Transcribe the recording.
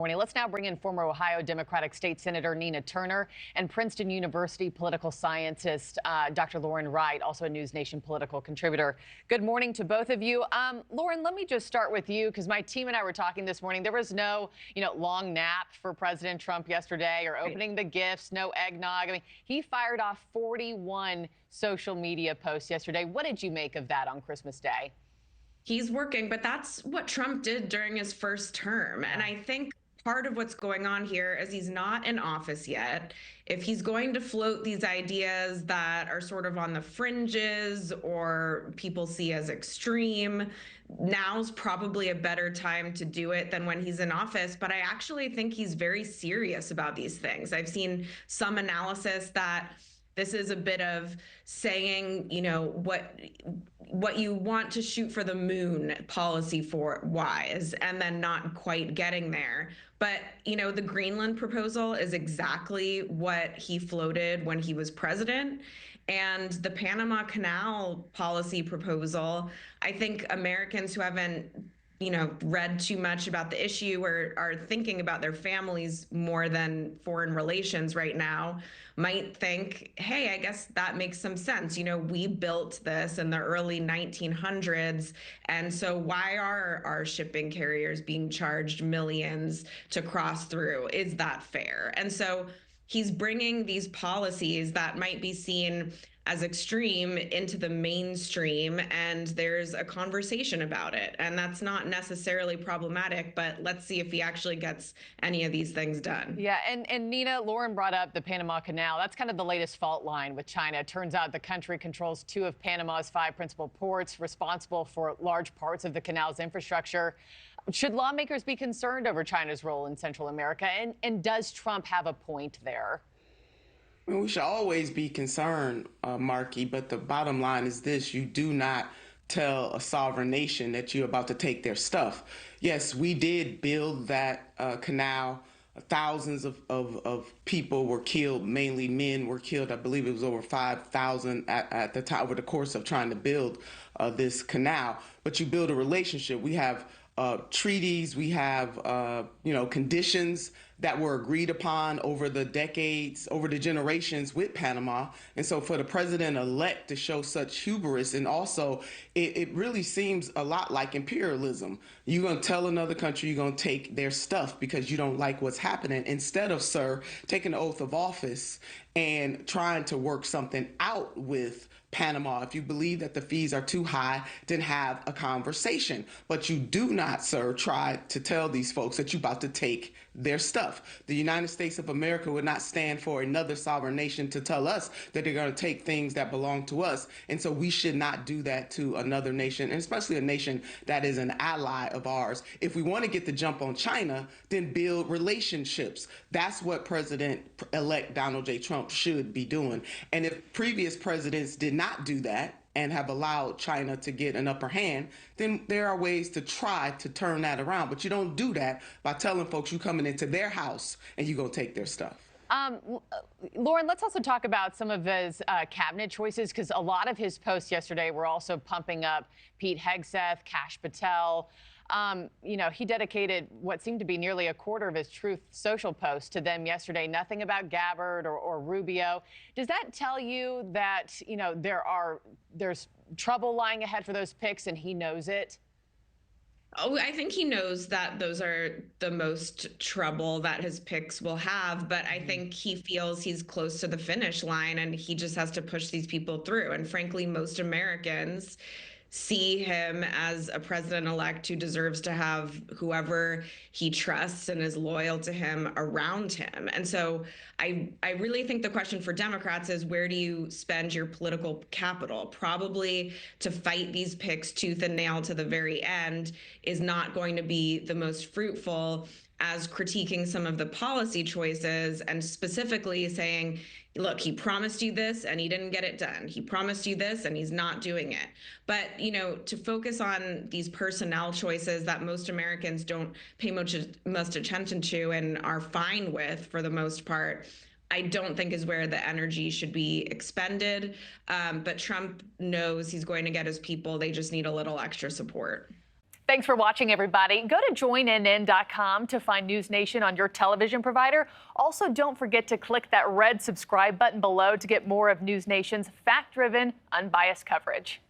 Morning. Let's now bring in former Ohio Democratic State Senator Nina Turner and Princeton University political scientist Dr. Wright, also a NewsNation political contributor. Good morning to both of you. Lauren, let me just start with you because my team and I were talking this morning. There was no, long nap for President Trump yesterday or opening the gifts, no eggnog. I mean, he fired off 41 social media posts yesterday. What did you make of that on Christmas Day? He's working, but that's what Trump did during his first term. And I think part of what's going on here is he's not in office yet. If he's going to float these ideas that are sort of on the fringes or people see as extreme, now's probably a better time to do it than when he's in office. But I actually think he's very serious about these things. I've seen some analysis that this is a bit of saying, what you want to shoot for the moon policy for wise, and then not quite getting there. But, the Greenland proposal is exactly what he floated when he was president. And the Panama Canal policy proposal, I think Americans who haven't read too much about the issue or are thinking about their families more than foreign relations right now might think, hey, I guess that makes some sense. We built this in the early 1900s. And so why are our shipping carriers being charged millions to cross through? Is that fair? And so he's bringing these policies that might be seen as extreme into the mainstream, and there's a conversation about it. And that's not necessarily problematic, but let's see if he actually gets any of these things done. Yeah, and Nina, Lauren brought up the Panama Canal. That's kind of the latest fault line with China. It turns out the country controls 2 of Panama's 5 principal ports, responsible for large parts of the canal's infrastructure. Should lawmakers be concerned over China's role in Central America? And does Trump have a point there? We should always be concerned, Markie, but the bottom line is this: you do not tell a sovereign nation that you're about to take their stuff. Yes, we did build that canal. Thousands of people were killed, mainly men were killed. I believe it was over 5,000 at the time over the course of trying to build this canal. But you build a relationship. We have treaties, we have conditions that were agreed upon over the decades, over the generations with Panama. And so for the president-elect to show such hubris, and also it really seems a lot like imperialism. You're going to tell another country you're going to take their stuff because you don't like what's happening, instead of, sir, taking the oath of office and trying to work something out with Panama. If you believe that the fees are too high, then have a conversation. But you do not, sir, try to tell these folks that you're about to take their stuff. The United States of America would not stand for another sovereign nation to tell us that they're going to take things that belong to us. And so we should not do that to another nation, and especially a nation that is an ally of ours. If we want to get the jump on China, then build relationships. That's what President-elect Donald J. Trump should be doing. And if previous presidents did not do that and have allowed China to get an upper hand, then there are ways to try to turn that around. But you don't do that by telling folks you're coming into their house and you're going to take their stuff. Lauren, let's also talk about some of his cabinet choices, because a lot of his posts yesterday were also pumping up Pete Hegseth, Kash Patel. He dedicated what seemed to be nearly a quarter of his Truth Social posts to them yesterday. Nothing about Gabbard or Rubio. Does that tell you that, there's trouble lying ahead for those picks and he knows it? Oh, I think he knows that those are the most trouble that his picks will have, but I think he feels he's close to the finish line and he just has to push these people through. And frankly, most Americans see him as a president-elect who deserves to have whoever he trusts and is loyal to him around him. And so I really think the question for Democrats is, where do you spend your political capital? Probably to fight these picks tooth and nail to the very end is not going to be the most fruitful, as critiquing some of the policy choices and specifically saying, look, he promised you this and he didn't get it done. He promised you this and he's not doing it. But, to focus on these personnel choices that most Americans don't pay much attention to and are fine with for the most part, I don't think is where the energy should be expended. But Trump knows he's going to get his people. They just need a little extra support. Thanks for watching, everybody. Go to joinnn.com to find News Nation on your television provider. Also, don't forget to click that red subscribe button below to get more of News Nation's fact-driven, unbiased coverage.